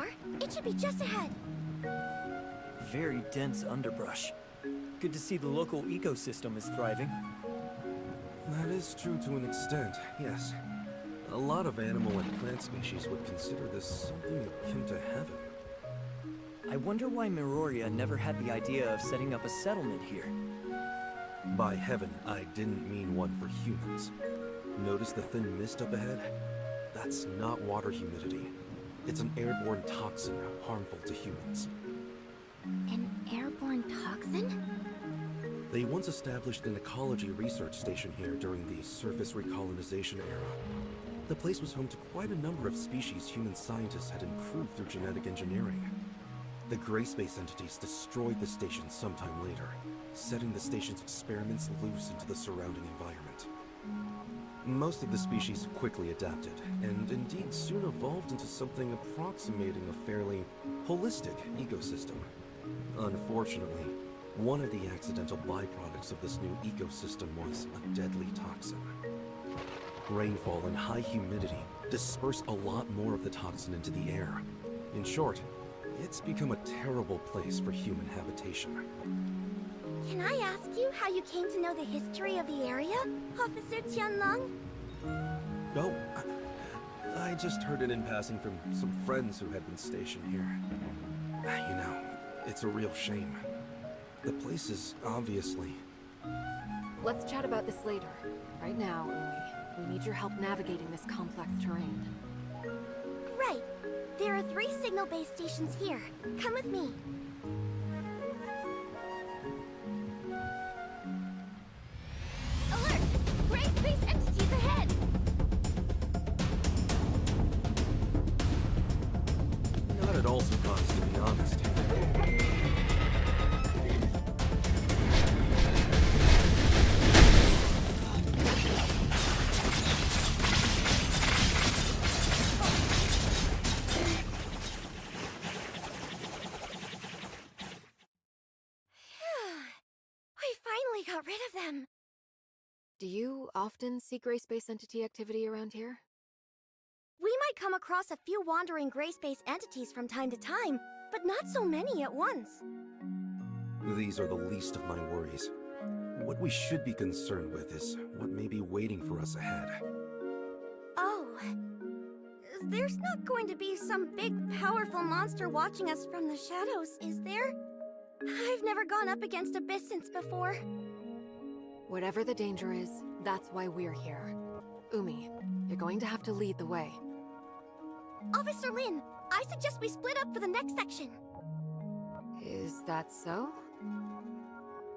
are. It should be just ahead. Very dense underbrush. Good to see the local ecosystem is thriving. That is true to an extent, yes. A lot of animal and plant species would consider this something akin to heaven. I wonder why Miroria never had the idea of setting up a settlement here. By heaven, I didn't mean one for humans. Notice the thin mist up ahead? That's not water humidity. It's an airborne toxin harmful to humans. An airborne toxin? They once established an ecology research station here during the surface recolonization era. The place was home to quite a number of species human scientists had improved through genetic engineering. The gray space entities destroyed the station sometime later, setting the station's experiments loose into the surrounding environment. Most of the species quickly adapted, and indeed soon evolved into something approximating a fairly holistic ecosystem. Unfortunately, one of the accidental byproducts of this new ecosystem was a deadly toxin. Rainfall and high humidity disperse a lot more of the toxin into the air. In short, it's become a terrible place for human habitation. Can I ask you how you came to know the history of the area, Officer Tianlong? Oh, I just heard it in passing from some friends who had been stationed here. You know, it's a real shame. The place is obviously... Let's chat about this later. Right now, Umi, we need your help navigating this complex terrain. Right. There are 3 signal base stations here. Come with me. Alert! Gray space entities ahead! Not at all surprised, to be honest. We finally got rid of them. Do you often see gray space entity activity around here? We might come across a few wandering gray space entities from time to time, but not so many at once. These are the least of my worries. What we should be concerned with is what may be waiting for us ahead. Oh. There's not going to be some big, powerful monster watching us from the shadows, is there? I've never gone up against Abyssins before. Whatever the danger is, that's why we're here. Umi, you're going to have to lead the way. Officer Lin, I suggest we split up for the next section. Is that so?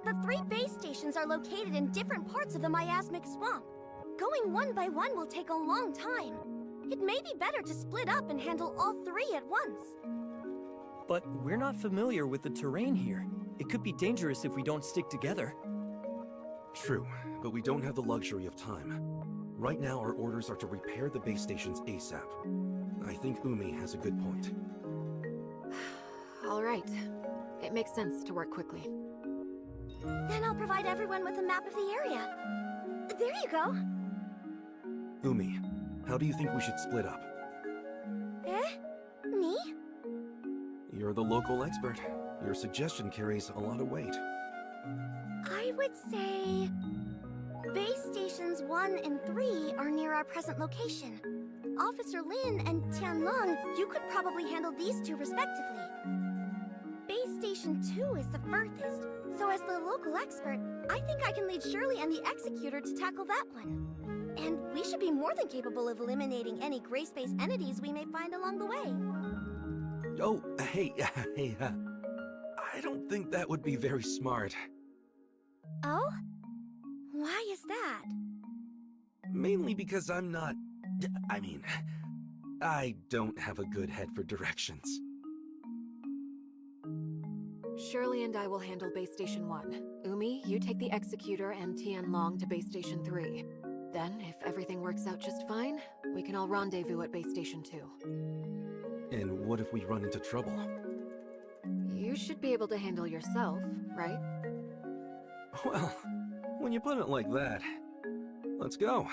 The 3 base stations are located in different parts of the miasmic swamp. Going one by one will take a long time. It may be better to split up and handle all 3 at once. But we're not familiar with the terrain here. It could be dangerous if we don't stick together. True, but we don't have the luxury of time. Right now, our orders are to repair the base stations ASAP. I think Umi has a good point. All right. It makes sense to work quickly. Then I'll provide everyone with a map of the area. There you go. Umi, how do you think we should split up? Eh? Me? You're the local expert. Your suggestion carries a lot of weight. I would say... Base stations 1 and 3 are near our present location. Officer Lin and Tianlong, you could probably handle these 2 respectively. Base station 2 is the furthest, so as the local expert, I think I can lead Shirley and the Executor to tackle that one. And we should be more than capable of eliminating any gray space entities we may find along the way. Oh, hey, I don't think that would be very smart. Oh? Why is that? Mainly because I don't have a good head for directions. Shirley and I will handle Base Station 1. Umi, you take the Executor and Tianlong to Base Station 3. Then, if everything works out just fine, we can all rendezvous at Base Station 2. And what if we run into trouble? You should be able to handle yourself, right? Well, when you put it like that, let's go.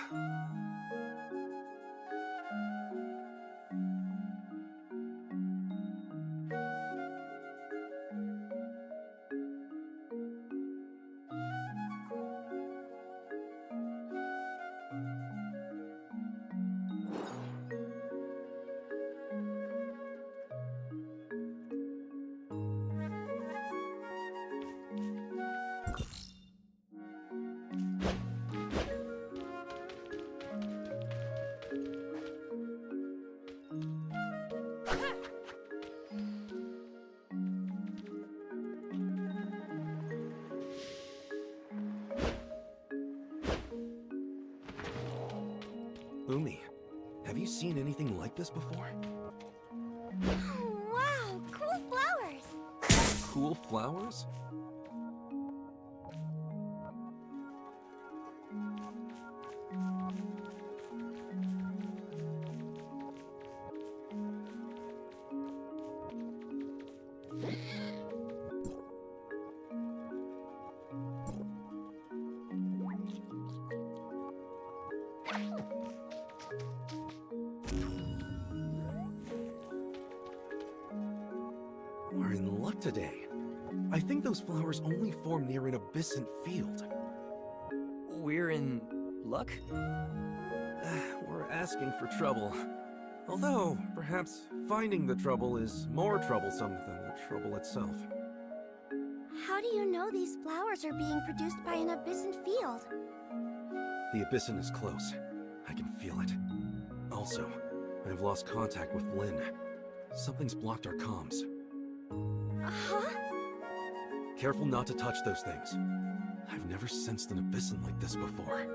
Umi, have you seen anything like this before? Wow, cool flowers! Cool flowers? We're in luck today. I think those flowers only form near an abyssant field. We're in luck? We're asking for trouble. Although, perhaps finding the trouble is more troublesome than the trouble itself. How do you know these flowers are being produced by an abyssant field? The abyssant is close. I can feel it. Also, I've lost contact with Lynn. Something's blocked our comms. Huh? Careful not to touch those things. I've never sensed an abyssant like this before.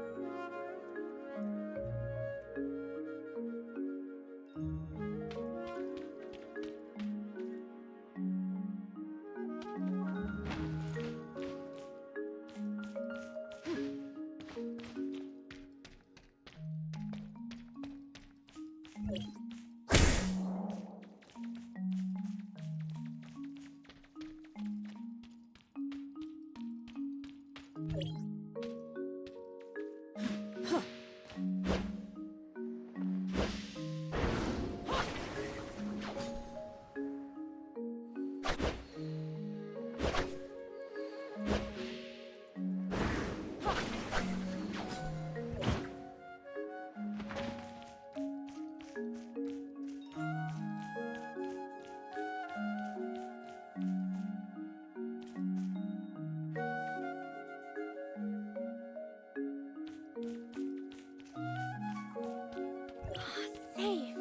Safe.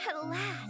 At last.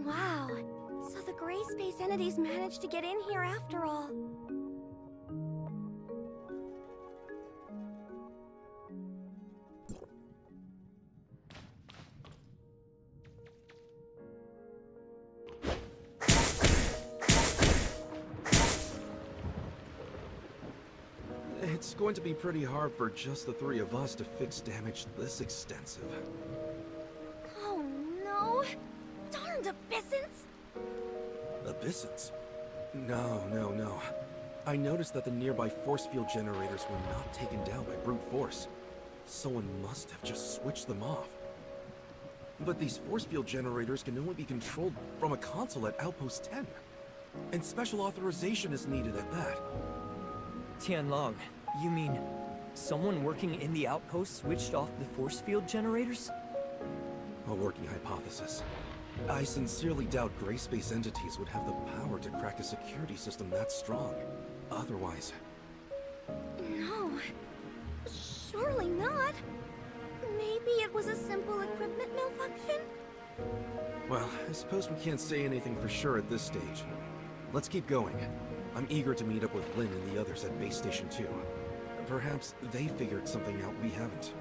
Wow. So the gray space entities managed to get in here after all. It's going to be pretty hard for just the three of us to fix damage this extensive. Oh no! Darned abyssins! Abyssins? No. I noticed that the nearby force field generators were not taken down by brute force. Someone must have just switched them off. But these force field generators can only be controlled from a console at Outpost 10. And special authorization is needed at that. Tianlong, you mean someone working in the outpost switched off the force field generators? A working hypothesis. I sincerely doubt gray space entities would have the power to crack a security system that strong. Otherwise... No. Surely not. Maybe it was a simple equipment malfunction? Well, I suppose we can't say anything for sure at this stage. Let's keep going. I'm eager to meet up with Lynn and the others at Base Station 2. Perhaps they figured something out we haven't.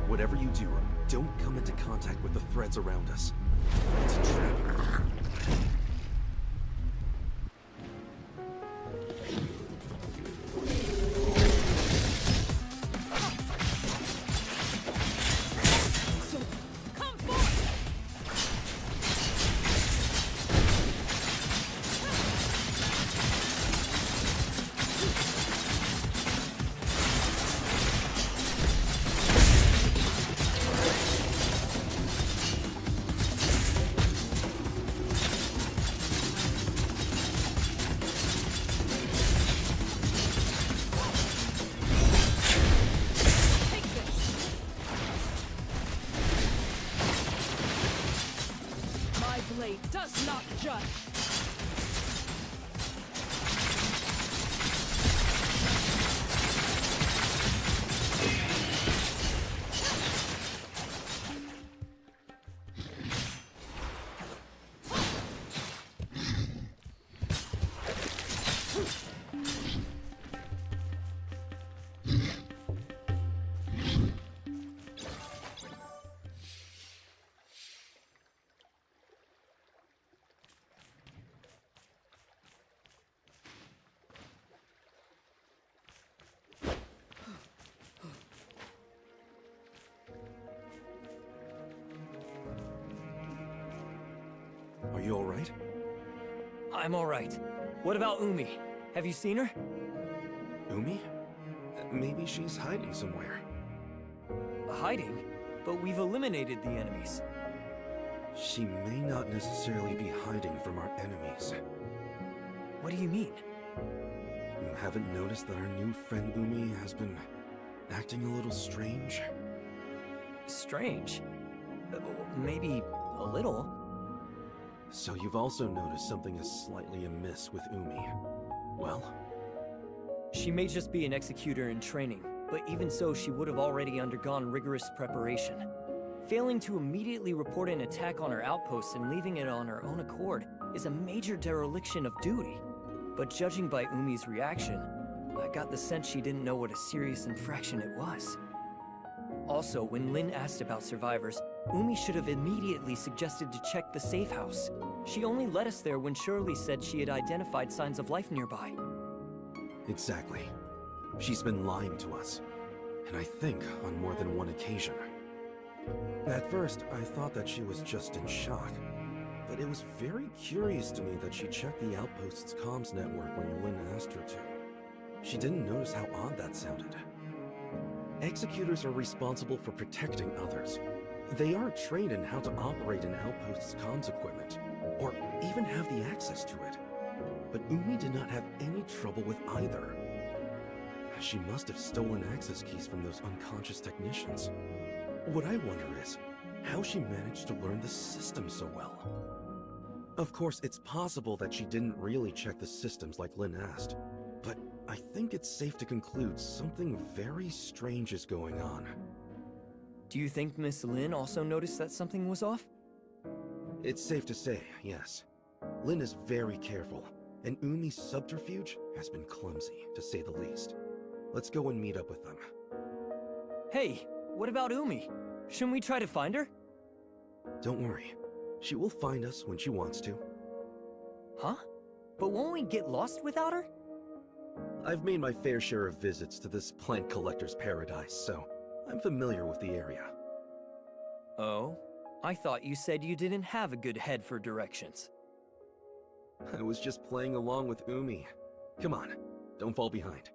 Whatever you do, don't come into contact with the threads around us. It's a trap. shot! Are you alright? I'm alright. What about Umi? Have you seen her? Umi? Maybe she's hiding somewhere. Hiding? But we've eliminated the enemies. She may not necessarily be hiding from our enemies. What do you mean? You haven't noticed that our new friend Umi has been acting a little strange? Strange? Maybe a little. So you've also noticed something is slightly amiss with Umi. Well, She may just be an executor in training, but even so, she would have already undergone rigorous preparation. Failing to immediately report an attack on her outpost and leaving it on her own accord is a major dereliction of duty. But judging by Umi's reaction, I got the sense she didn't know what a serious infraction it was. Also, when Lin asked about survivors, Umi should have immediately suggested to check the safe house. She only led us there when Shirley said she had identified signs of life nearby. exactly. She's been lying to us. And I think on more than one occasion. At first, I thought that she was just in shock. But it was very curious to me that she checked the outpost's comms network when Lin asked her to. She didn't notice how odd that sounded. Executors are responsible for protecting others. They aren't trained in how to operate an outpost's comms equipment, or even have the access to it. But Umi did not have any trouble with either. She must have stolen access keys from those unconscious technicians. What I wonder is, how she managed to learn the system so well. Of course, it's possible that she didn't really check the systems like Lin asked, but I think it's safe to conclude something very strange is going on. Do you think Miss Lin also noticed that something was off? It's safe to say, yes. Lin is very careful, and Umi's subterfuge has been clumsy, to say the least. Let's go and meet up with them. Hey, what about Umi? Shouldn't we try to find her? Don't worry. She will find us when she wants to. Huh? But won't we get lost without her? I've made my fair share of visits to this plant collector's paradise, so I'm familiar with the area. Oh? I thought you said you didn't have a good head for directions. I was just playing along with Umi. Come on, don't fall behind.